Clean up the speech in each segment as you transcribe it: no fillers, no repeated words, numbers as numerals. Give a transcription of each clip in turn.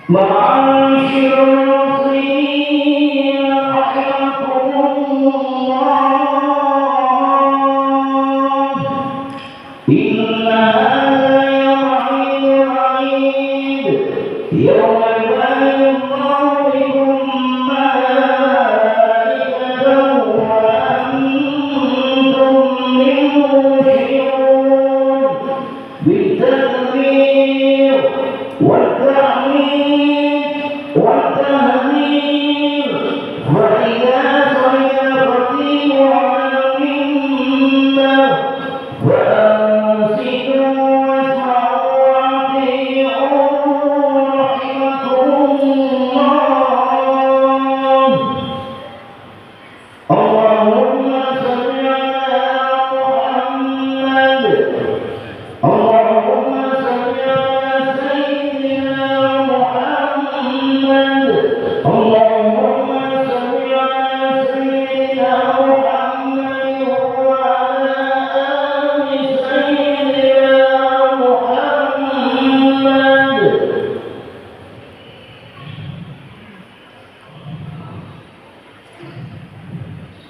معاشر المسلمين رحمكم الله، إن هذا يوم عيد يوم يبين الله بكم ملائكته وأنتم منه مشركون بالتكبير والتعميد والتهليل. وإذا صلى الخطيب على المنبر فأنصتوا واسمعوا وأطيعوا رحمكم الله. اللهم صل على محمد. اللهم صل على سيدنا محمد. اللهم صل على سيدنا محمد وعلى آل سيدنا محمد.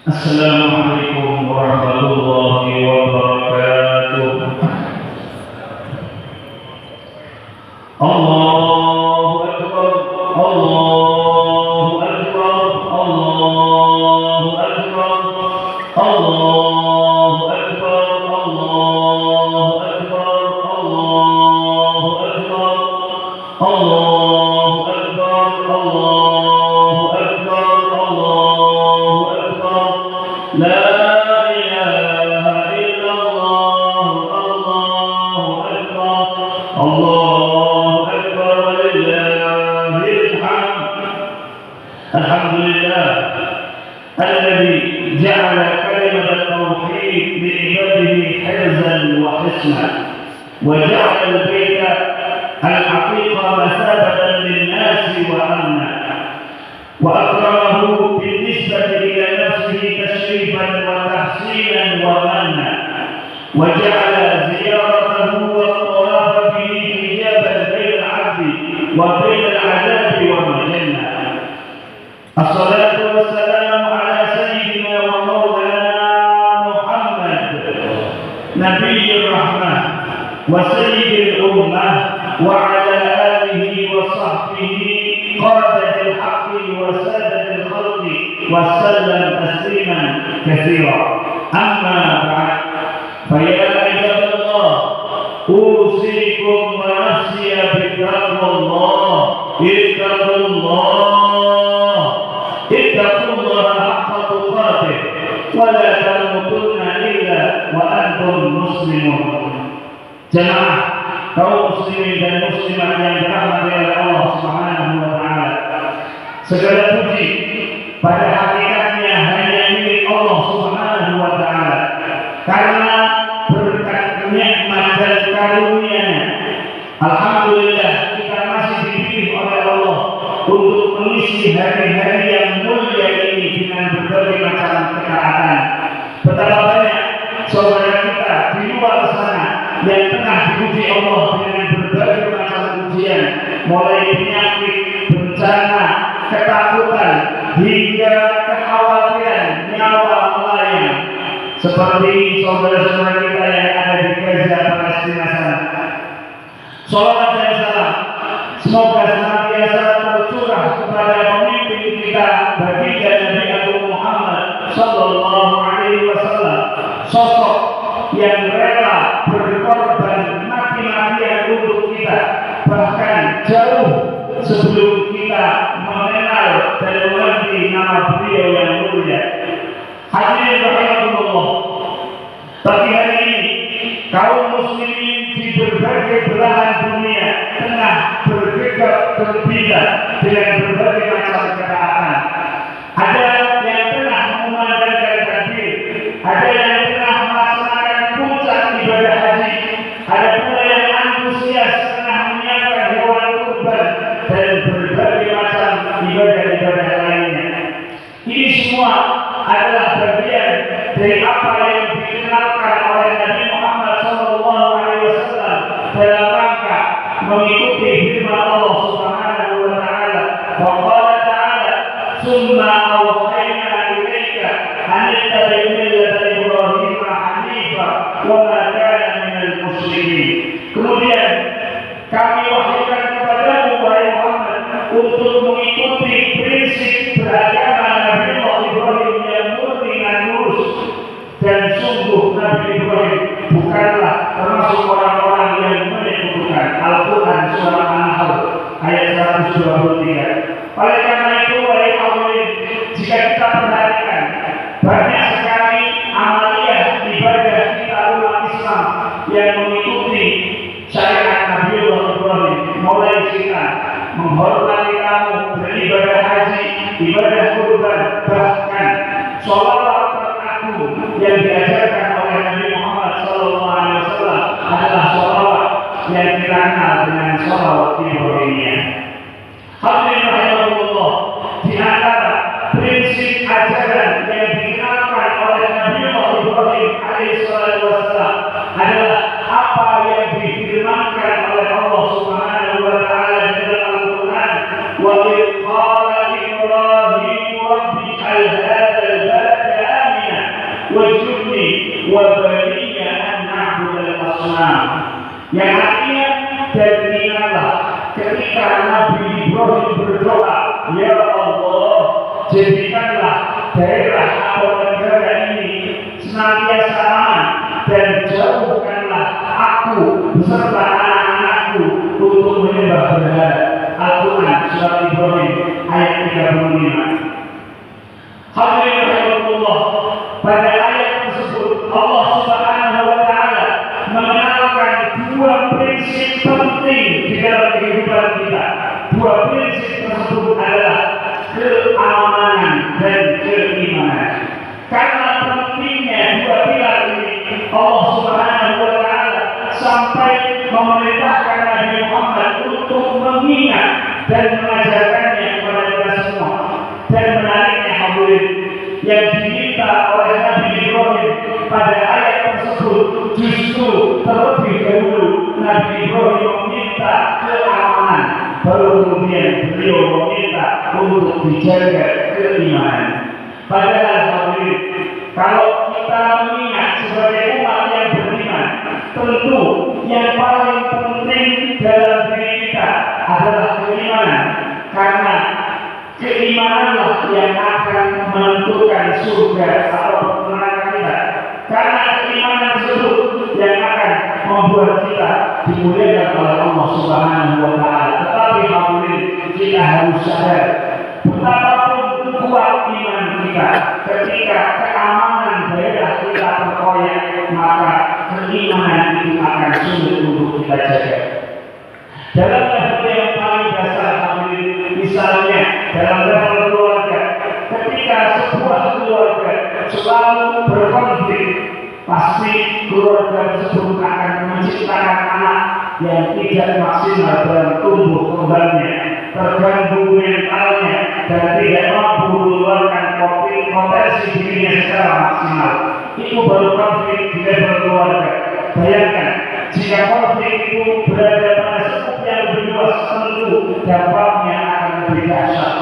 Assalamualaikum warahmatullahi wabarakatuh. Allahu Akbar, Allahu Akbar, Allahu Akbar, Allahu Akbar, Allahu Akbar, Allahu Akbar, Allahu Akbar, Allahu Akbar, Allahu Akbar. La ilaha illallah, Allahu Akbar, Allahu Akbar, walillahil hamd. Alhamdulillah alladzi ja'ala kalimat at-tauhid li ibadihi hirzan wa hisnan wa ja'ala al-bayta al-haqiqa masabatan lin-nasi wa amna wa akramahu bin-nisbati ila nafsihi tashrifan wa tahsinan wa manna wa ja'ala ziyaratahu wa tawafa fihi hijaban baina al-'abdi wa baina al-'adabi wa al-jannah. As-salatu wassalamu ala sayyidina wa maulana Muhammad nabiyyir rahmah wa sayyidil ummah wa ala alihi wa sahbihi qadatil haqqi wa sadatil khalqi wa sallam tasliman katsira. Amma ba'd, fa ya ibadallah, usikum wa nafsi bittaqwallah. Ittaqullaha haqqa tuqatih wa la tamutunna illa wa antum muslimun. Jemaah kaum muslimin dan muslimat yang dirahmati oleh Allah Subhanahu wa taala, segala puji pada hakikatnya hanya milik Allah Subhanahu wa taala, karena berkat nikmat dan karunia-Nya alhamdulillah kita masih dipilih oleh Allah untuk mengisi hari-hari yang mulia ini dengan berbagai macam ketaatan. Betapa banyak saudara kita di luar sana yang tengah diuji Allah dengan berbagai macam ujian, mulai penyakit, bencana, ketakutan, hingga kekhawatiran nyawa melayang, seperti saudara-saudara kita yang ada di Gaza, Palestina sana. Salawat dan salam semoga senantiasa tercurah kepada pemimpin kita, baginda Nabi Agung Muhammad sallallahu alaihi wasallam, sosok yang rela berkorban mati-matian untuk kita, bahkan jauh sebelum kita mengenal dan mengerti nama beliau yang mulia. Hadirin rahimakumullah, pagi hari ini kaum muslimin di berbagai belahan dunia tengah bergerak berbeda dengan berbagai macam ketaatan. Ada yang tengah mengumandangkan takbir, ada yang tengah melaksanakan puncak ibadah haji, ada pula yang antusias tengah menyiapkan hewan kurban dan berbagai macam ibadah-ibadah lainnya. Ini semua adalah bagian dari apa yang dikenalkan oleh Nabi Muhammad SAW dalam rangka mengikuti firman Allah Subhanahu wa musyrikin. Kemudian kami wahyukan kepadamu wahai Muhammad untuk mengikuti prinsip beragama Nabi Ibrahim yang murni dan lurus. Dan sungguh Nabi Ibrahim bukanlah termasuk orang-orang yang menyekutukan. Al-Quran surah An-Nahl ayat 123. Oleh karena itu wahai hadirin, jika kita perhatikan banyak sekali amaliyah ibadah kita umat Islam yang mengikuti syariat Nabi Ibrahim, mulai kita menghormati tamu, beribadah haji, ibadah kurban, bahkan sholawat teragung yang diajarkan oleh Nabi Muhammad SAW adalah sholawat yang dikenal dengan sholawat Ibrahimiyah. Hadirin rahimahullah, di antara prinsip ajaran yang dikenalkan oleh Nabi Ibrahim alaihissalam adalah apa yang difirmankan oleh Allah Subhanahu wa taala di dalam Al-Qur'an, wa qala Ibrahim rabbi al-hadzal balada amina waj'alni wa baniya an na'budal asnam. Yang artinya, dan ingatlah ketika Nabi Ibrahim berdoa, ya Allah, jadikanlah daerah atau negara ini senantiasa aman dan jauhkanlah aku beserta anak-anakku untuk menyembah berhala. Al-Quran surat Ibrahim ayat 35. Hadirin rahimahullah, pada ayat tersebut Allah Subhanahu wa taala mengenalkan dua prinsip penting di dalam kehidupan kita. Dua prinsip tersebut adalah keamanan dan keimanan. Karena pentingnya dua pilar ini, Allah Subhanahu wa taala sampai memerintahkan Nabi Muhammad untuk mengingat dan mengajarkannya kepada kita semua. Dan menariknya hadirin, yang diminta oleh Nabi Ibrahim pada ayat tersebut justru terlebih dahulu Nabi Ibrahim meminta keamanan, baru kemudian beliau meminta untuk dijaga keimanan. Padahal hadirin, kalau kita mengingat sebagai umat yang beriman, tentu yang paling penting dalam diri kita adalah keimanan, karena keimananlah yang akan menentukan surga atau neraka kita. Karena keimanan tersebut yang akan membuat kita dimuliakan oleh Allah Subhanahu wa taala. Tetapi hadirin, kita harus sadar betapapun kuat iman kita, ketika keamanan daerah kita terkoyak, maka keimanan itu akan sulit untuk kita jaga. Dalam level yang paling dasar hadirin, misalnya dalam level keluarga, ketika sebuah keluarga selalu berkonflik, pasti keluarga tersebut akan menciptakan anak yang tidak maksimal dalam tumbuh kembangnya, terganggu mentalnya, dan tidak mampu mengeluarkan potensi dirinya secara maksimal. Itu baru konflik di level keluarga. Bayangkan, jika konflik itu berada pada skop yang lebih luas, tentu dampaknya akan lebih dahsyat.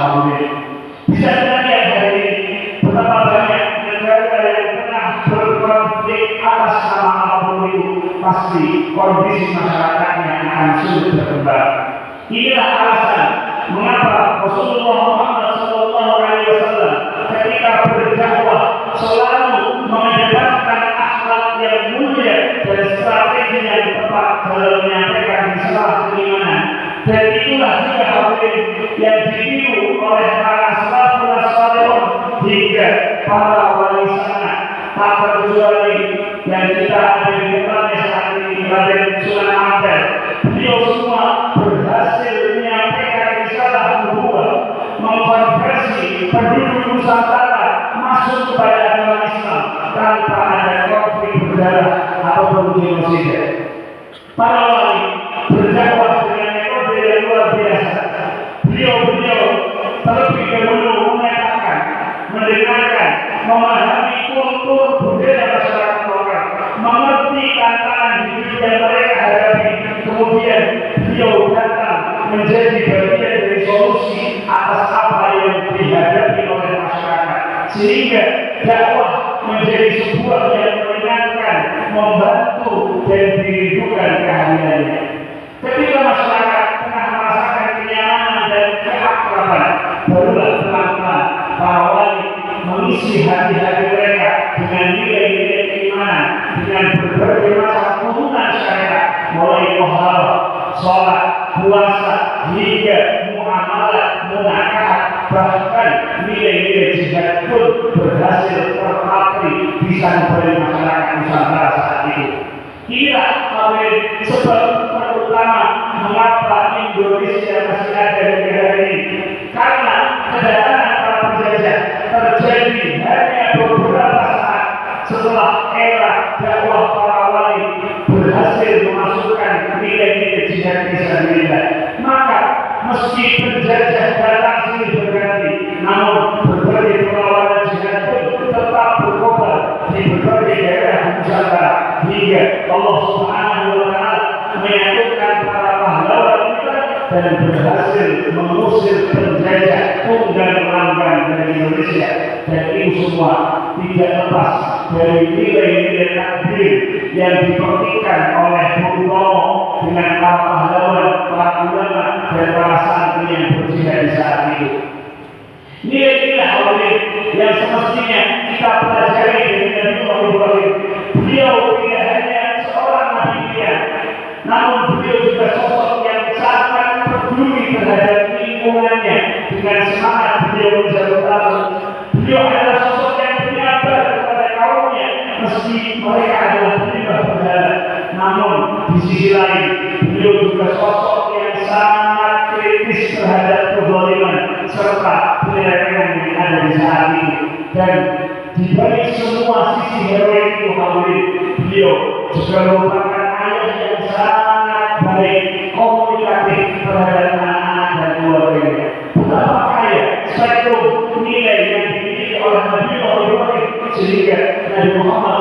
Bisa dilihat hari ini betapa banyak negara yang pernah berkonflik atas nama apapun itu, pasti kondisi masyarakatnya akan sulit berkembang. Inilah alasan mengapa Rasulullah Muhammad SAW ketika berdakwah selalu mengedepankan akhlak yang mulia dan strategi yang tepat dalam menyampaikan risalah keimanan. Dan itulah juga hadirin yang ditiru oleh para salafun salihun hingga para wali sanad. Tak terkecuali yang kita ada di depannya saat ini, Raden Sunan Ampel. Beliau semua berhasil menyampaikan risalah nubuwah, mengkonversi penduduk Nusantara masuk kepada agama Islam tanpa ada konflik berdarah ataupun genosida. Para wali berdakwah dengan metode yang luar biasa. Beliau terlebih dahulu mengatakan, mendengarkan, memahami kultur budaya masyarakat lokal, mengerti tantangan hidup yang mereka hadapi. Kemudian beliau datang menjadi bagian dari solusi atas apa yang dihadapi oleh masyarakat, sehingga dakwah menjadi sebuah yang menyenangkan, membantu dan sholat, puasa, hingga muamalah, munakahat, bahkan nilai-nilai jihad pun berhasil terpatri bisa memberi masyarakat Nusantara saat itu. Inilah sebab terutama mengapa Indonesia masih ada di hari ini, karena kedatangan para penjajah terjadi hanya beberapa saat setelah era dakwah para wali berhasil memasukkan nilai-nilai jihad fisabilillah. Maka meski penjajah datang sini berganti, namun berbagai perlawanan jihad pun tetap berkobar di berbagai daerah Nusantara hingga Allah Subhanahu wa Ta'ala menyatukan para pahlawan kita dan berhasil mengusir penjajah tunggang-langgang dari Indonesia. Dan itu semua tidak lepas dari nilai-nilai takdir yang dipetikkan oleh Bung Tomo dengan para pahlawan, para ulama dan para santri yang berjihad di saat itu. Nilai-nilai yang semestinya kita pelajari dari Nabi Ibrahim. Beliau tidak hanya seorang nabi pilihan, namun beliau juga sosok yang sangat peduli terhadap lingkungannya. Dengan semangat beliau menjaga tamu. Beliau adalah sosok yang penyabar kepada kaumnya, meski mereka adalah penyembah berhala. Namun di sisi lain, beliau juga sosok yang sangat kritis terhadap kezaliman serta penyelewengan yang ada di saat ini. Dan di balik semua sisi heroik itu, beliau juga merupakan ayah yang sangat baik, komunikatif terhadap anak-anak dan keluarganya. Betapa kaya spektrum nilai yang dimiliki oleh Nabi Ibrahim sehingga Nabi Muhammad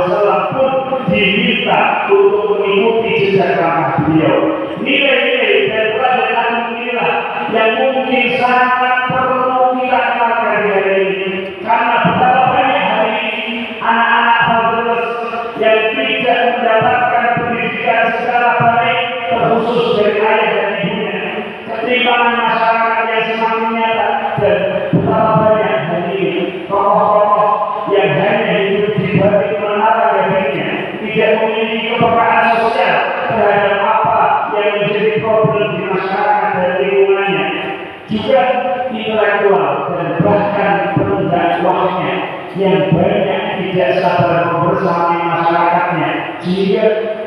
SAW pun diminta untuk mengikuti jejak langkah beliau. Nilai-nilai dan pelajaran inilah yang mungkin sangat perlu kita amalkan di hari ini, karena betapa banyak hari ini anak-anak fatherless yang tidak mendapatkan pendidikan secara baik, terkhusus dari ayah dan ibunya. Ketimpangan masyarakat yang semakin nyata, dan betapa banyak hari ini tokoh-tokoh yang hanya hidup di balik menara gadingnya, tidak memiliki kepekaan sosial terhadap apa yang menjadi problem di masyarakat dan lingkungannya. Juga intelektual dan bahkan pendakwahnya yang banyak tidak sabar membersamai masyarakatnya, sehingga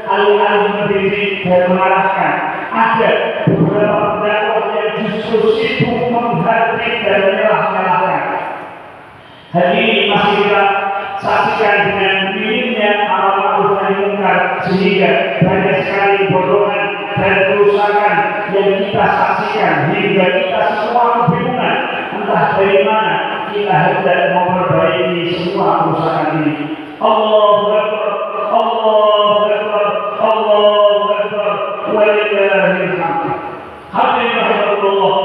alih-alih mendidik dan mengarahkan, ada beberapa pendakwah yang justru sibuk menghardik dan menyalah-nyalahkan. Hal ini masih kita saksikan dengan minimnya amal ma'ruf nahi munkar, sehingga banyak sekali bodohan dan kerusakan yang kita saksikan hingga kita semua kebingungan entah dari mana kita hendak memperbaiki semua kerusakan ini. Allahu Akbar, Allahu Akbar, Allahu Akbar, walillahil hamd. Hadirin rahimahullah,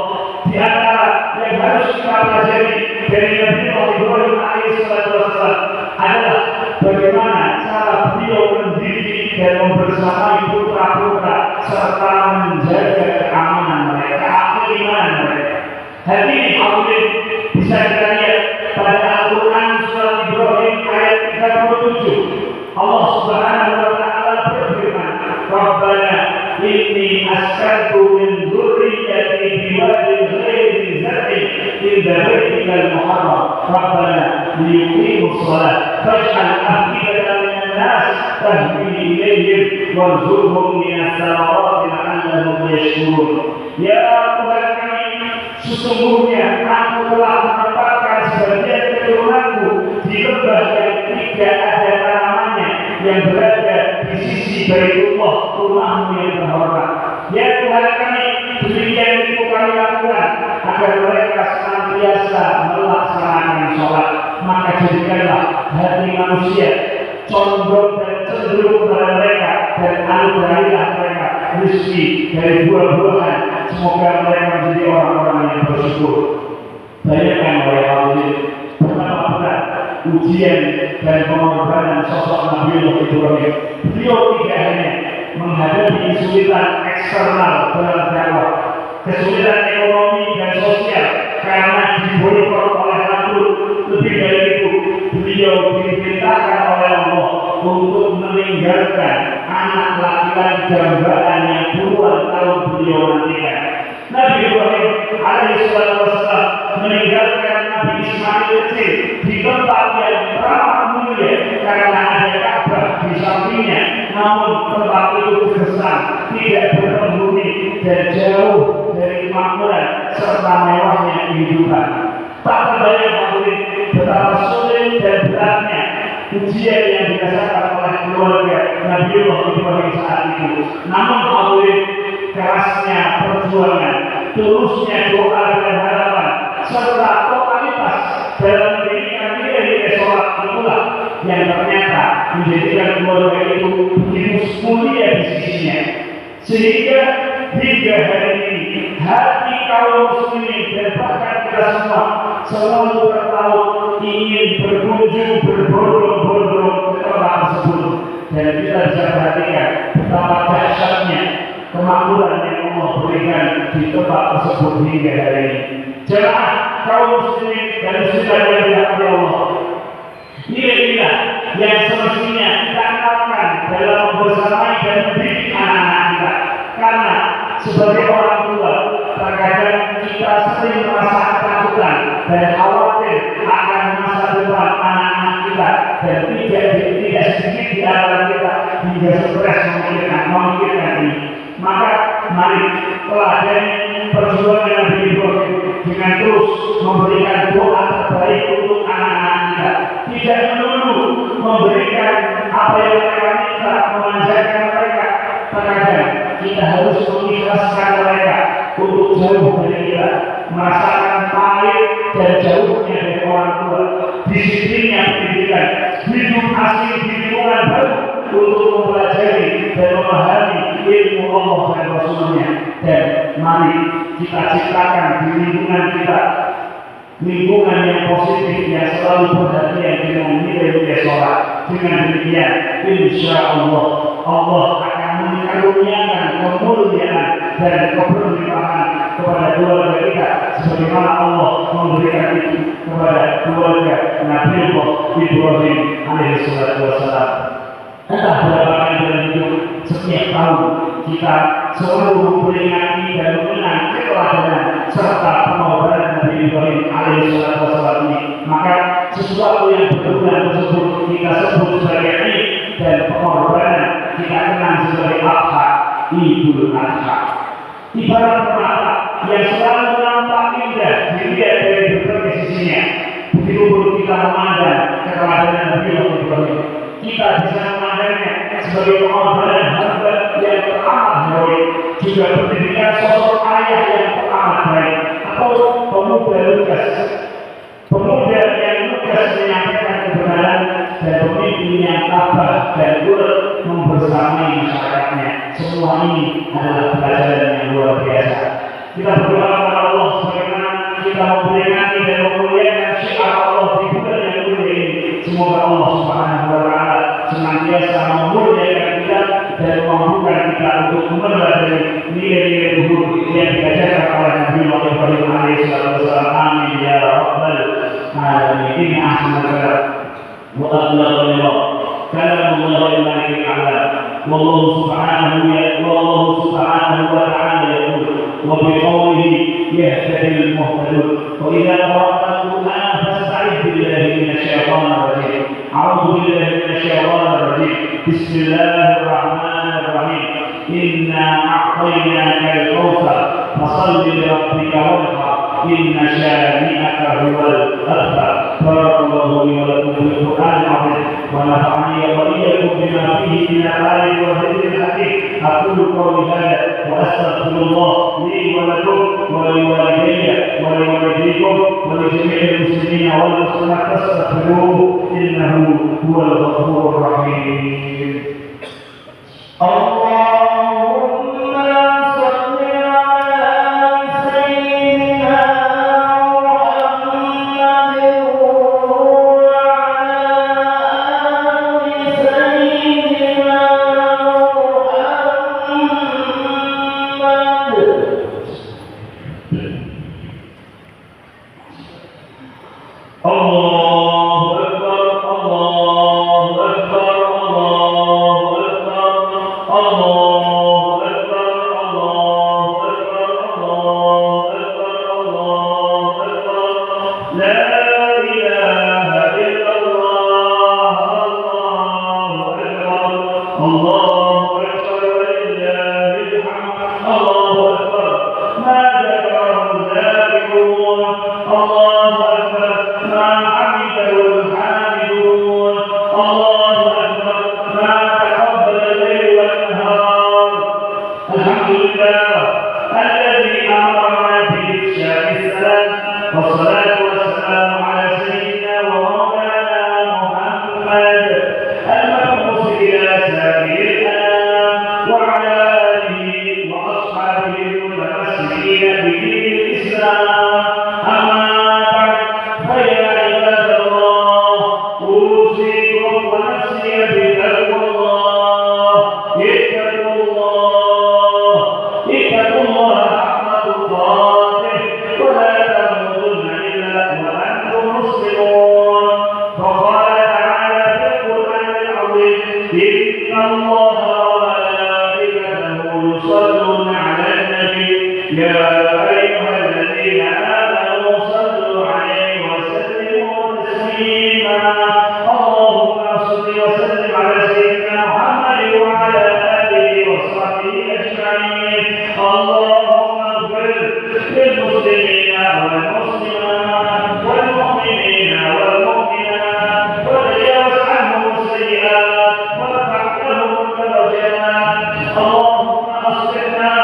di antara yang harus kita pelajari dari Nabi Ibrahim alaihissalam adalah bagaimana cara beliau mendidik dan membersamai putra-putra serta menjaga keamanan mereka, keimanan mereka. Hal ini bisa kita lihat pada Al-Quran surat Ibrahim ayat 37. Allah Subhanahu wa Ta'ala berfirman, Rabbana inni askantu min dzurriyyati biwadin ghairi zar'in inda baitikal muharram Rabbana liyuqimus shalah faj'al af'idatan minan nas tahwi ilayhim warzuqhum minas samarati la'allahum yashkurun. Ya Tuhan kami, sesungguhnya aku telah menempatkan sebagian keturunanku di lembah yang tidak ada tanamannya, yang berada di sisi Baitullah, rumahmu yang terhormat. Ya Tuhan kami, demikian itu kami lakukan agar mereka senantiasa melaksanakan sholat. Maka jadikanlah hati manusia condong dan cenderung kepada mereka, dan anugerahilah mereka rezeki dari buah-buahan. Semoga mereka menjadi orang-orang yang bersyukur. Bayangkan oleh hadirin betapa berat ujian dan pengorbanan sosok Nabi Ibrahim. Beliau tidak hanya menghadapi kesulitan eksternal dalam dakwah, kesulitan ekonomi dan sosial karena diboykot oleh Namrud. Lebih dari itu, beliau diperintahkan oleh Allah untuk meninggalkan anak laki-laki dambaan yang puluhan tahun beliau nantikan. Nabi Ibrahim alaihissalam meninggalkan Nabi Ismail kecil di tempat yang ramah mulia karena ada Ka'bah di sampingnya. Namun tempat itu gersang, tidak berpenghuni dan jauh dari kemakmuran serta mewahnya kehidupan. Tak terbayang hadirin betapa sulit dan beratnya ujian yang dirasakan oleh keluarga Nabiullah Ibrahim saat itu. Namun hadirin, kerasnya perjuangan, tulusnya doa dan harapan, serta totalitas dalam mendirikan nilai-nilai sholat itulah yang ternyata menjadikan keluarga itu begitu mulia di sisinya. Sehingga hingga hari ini hati kaum muslimin dan bahkan kita semua selalu bertaut ingin berkunjung berbondong-bondong ke tempat tersebut, dan kita bisa perhatikan betapa dahsyatnya kemakmuran yang Allah berikan di tempat tersebut hingga hari ini. Jemaah kaum muslimin dan muslimat yang dirahmati Allah, nilai-nilai yang semestinya kita amalkan dalam membersamai dan mendidik anak-anak kita. Karena sebagai orang tua, terkadang kita sering merasa ketakutan dan khawatir akan masa depan anak-anak kita, dan tidak sedikit di antara kita hingga stres memikirkan ini. Maka mari teladani perjuangan Nabi Ibrahim dengan terus memberikan doa terbaik untuk anak-anak kita. Tidak menunggu memberikan apa yang mereka minta, memanjakan mereka. Terkadang kita harus mengikhlaskan mereka untuk jauh dari kita, merasakan pahit dan jauhnya dari orang tua, disiplinnya pendidikan, hidup asing di lingkungan baru untuk mempelajari dan memahami ilmu Allah dan Rasulnya. Dan mari kita ciptakan di lingkungan kita lingkungan yang positif yang selalu perhatian dengan nilai-nilai sholat. Dengan demikian, insya Allah akan mengaruniakan kemuliaan dan keberlimpahan kepada keluarga kita, sebagaimana Allah memberikan itu kepada keluarga Nabiullah Ibrahim alaihissalam. Entah berapa kali dalam hidup, setiap tahun kita selalu memperingati dan mengenang keteladanan serta pengorbanan Nabi Ibrahim alaihissalam ini. Maka sesuatu yang berguna tersebut kita sebut sebagai Id, dan pengorbanan kita kenang sebagai Adha, Idul Adha. Ibarat permata yang selalu nampak indah dilihat dari berbagai sisinya. Begitu pun kita memandang keteladanan Nabi Ibrahim, kita bisa memandangnya sebagai pengorbanan hamba yang teramat heroik, juga pendidikan sosok ayah yang teramat baik, atau pemuda yang lugas menyampaikan kebenaran, dan pemimpin yang tabah dan kuat membersamai masyarakatnya. Semua ini adalah pelajaran yang luar biasa. Kita berdoa kepada Allah sebagaimana kita memperingati dan memuliakan syiar Allah di bulan yang mulia ini. Semoga Allah Subhanahu wa Ta'ala senantiasa memuliakan kita dan memampukan kita untuk meneladani nilai-nilai luhur yang diajarkan oleh Nabi Ibrahim alaihissalam. Amin ya rabbal alamin. Ini ahsanul wa ablaghul kalam Allah al-Malik al-A'la. Wallahu subhanahu wa ta'ala yaqul wa biqawlihi yahtadil muhtadun. Wa idza qara'ta al-Qur'an fasta'idh billahi minasy syaithanir rajim. A'udzu billahi minasy syaithanir rajim. Bismillahirrahmanirrahim. Inna a'tainaka al-kautsar fashalli li rabbika wanhar. Inna syani'aka huwal abtar. Barakallahu li wa lakum bil Qur'anil 'azim wa nafa'ani wa iyyakum bima fihi min al-ayati wa dhikril hakim. Aqulu qawli hadha wa astaghfirullah li wa lakum wa li walidayya wa li walidikum wa li jami'il muslimina wal muslimat fastaghfiruhu innahu huwal ghafurur rahim. لله الذي أمرنا بإفشاء السلام، والصلاة والسلام على سيدنا ومولانا محمد المبعوث إلى سائر الأنام وعلى آله وأصحابه المتمسكين بدين الإسلام. أما بعد، فيا عباد الله، أوصيكم ونفسي بتقوى الله. اتقوا الله حق تقاته ولا تموتن إلا وأنتم مسلمون. فقال تعالى في القرآن العظيم: إن الله وملائكته يصلون على النبي يا أيها الذين آمنوا صلوا عليه وسلموا تسليما. اللهم صل وسلم على سيدنا محمد وعلى آله وصحبه أجمعين. اللهم اغفر للمسلمين والمسلمات والمؤمنين والمؤمنات وتجاوز عنهم السيئات وارفع لهم الدرجات. اللهم أصلحنا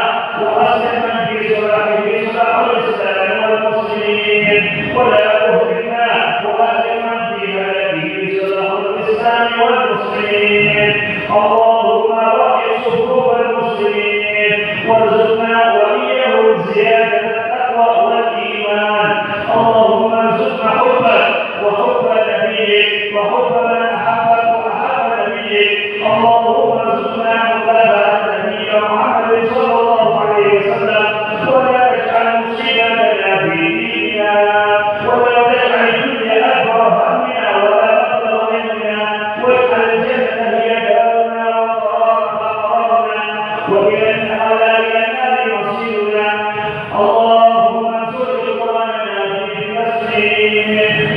وأصلح من في صلاحه صلاح الإسلام والمسلمين، ولا تهلكنا وأهلك من في هلاكه صلاح الإسلام والمسلمين. اللهم وحد صفوف المسلمين وارزقنا وإياهم زيادة التقوى والإيمان. اللهم ارزقنا حبك وحب نبيك وحب من أحبك وأحب نبيك. اللهم ارزقنا متابعة نبينا محمد صلى الله عليه وسلم، ولا تجعل مصيبتنا في ديننا، ولا تجعل الدنيا أكبر همنا ولا مبلغ علمنا، واجعل الجنة هي دارنا وقرارنا، وإلى النار مصيرنا. اللهم انصر إخواننا في فلسطين،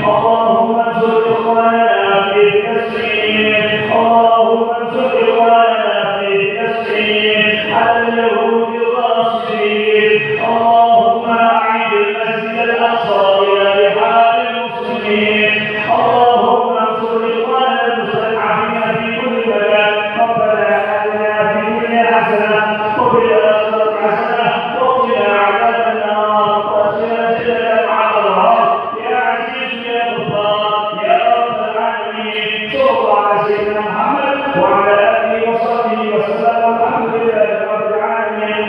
اللهم انصر إخواننا في فلسطين، اللهم انصر إخواننا في فلسطين على اليهود الغاصبين. اللهم أعيد المسجد الأقصى إلى رحاب المسلمين. اللهم انصر إخواننا المستضعفين في كل مكان. ربنا آتنا في الدنيا حسنة وفي الآخرة حسنة وقنا عذاب النار وادخلنا الجنة مع الأبرار. يا عزيز يا غفار يا رب العالمين. صلى الله على سيدنا محمد وعلى آله وصحبه وسلم، والحمد لله رب العالمين.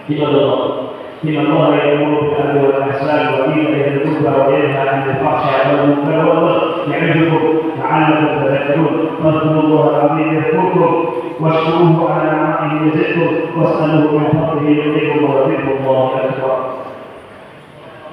عباد الله، إن الله يأمر بالعدل والإحسان وإيتاء ذي القربى وينهى عن الفحشاء والمنكر والبغي يعظكم لعلكم تذكرون. فاذكروا الله العظيم يذكركم واشكروه على نعمه يزدكم واسألوه من فضله يغنيكم ولذكر الله أكبر.